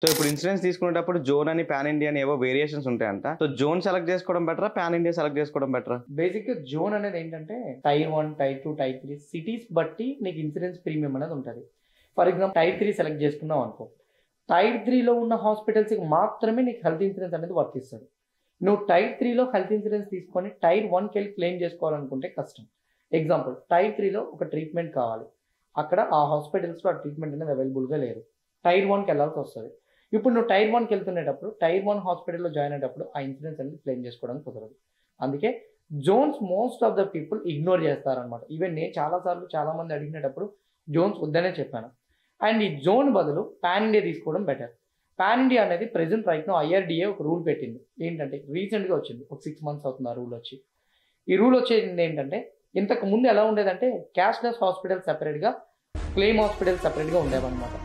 So ఇప్పుడు insurance తీసుకునేటప్పుడు zone అని పాన్ ఇండియా అని ఏవో వేరియేషన్స్ ఉంటాయంట. సో జోన్ సెలెక్ట్ చేసుకోవడం బెటరా, పాన్ ఇండియా సెలెక్ట్ చేసుకోవడం బెటరా? బేసిక్గా జోన్ అనేది ఏంటంటే టైర్ 1, టైర్ 2, టైర్ 3 సిటీస్ బట్టి నీకు ఇన్సూరెన్స్ ప్రీమియం అనేది ఉంటుంది. ఫర్ ఎగ్జాంపుల్ టైర్ 3 సెలెక్ట్ చేసుకున్నావు అనుకో, టైర్ 3లో ఉన్న హాస్పిటల్స్కి మాత్రమే నీకు హెల్త్ ఇన్సూరెన్స్ అనేది వర్తిస్తుంది. నువ్వు టైర్ 3లో హెల్త్ ఇన్సూరెన్స్ తీసుకొని టైర్ 1కి వెళ్ళి క్లెయిమ్ చేసుకోవాలనుకుంటే కష్టం. ఎగ్జాంపుల్ టైర్ 3లో ఒక ట్రీట్మెంట్ కావాలి, అక్కడ ఆ హాస్పిటల్స్లో ఆ ట్రీట్మెంట్ అనేది అవైలబుల్గా లేదు, టైర్ 1కి వెళ్ళాల్సి వస్తుంది. ఇప్పుడు నువ్వు టైర్ 1కి వెళ్తున్నప్పుడు టైర్ 1 హాస్పిటల్లో జాయిన్ అయ్యేటప్పుడు ఆ ఇన్సూరెన్స్ అనేది క్లెయిమ్ చేసుకోవడానికి కుదరదు. అందుకే జోన్స్ most of the people ignore చేస్తారనమాట. ఈవెన్ నేను చాలామంది అడిగినప్పుడు జోన్స్ వద్దనే చెప్పాను. అండ్ ఈ జోన్ బదులు పాన్ ఇండియా తీసుకోవడం బెటర్. పాన్ ఇండియా అనేది ప్రెజెంట్ రైట్ నో IRDA ఒక రూల్ పెట్టింది. ఏంటంటే రీసెంట్గా వచ్చింది, ఒక 6 months అవుతుంది ఆ రూల్ వచ్చి. ఈ రూల్ వచ్చేది ఏంటంటే, ఇంతకు ముందు ఎలా ఉండేదంటే క్యాష్లెస్ హాస్పిటల్ సెపరేట్గా, క్లెయిమ్ హాస్పిటల్ సెపరేట్గా ఉండేవన్నమాట.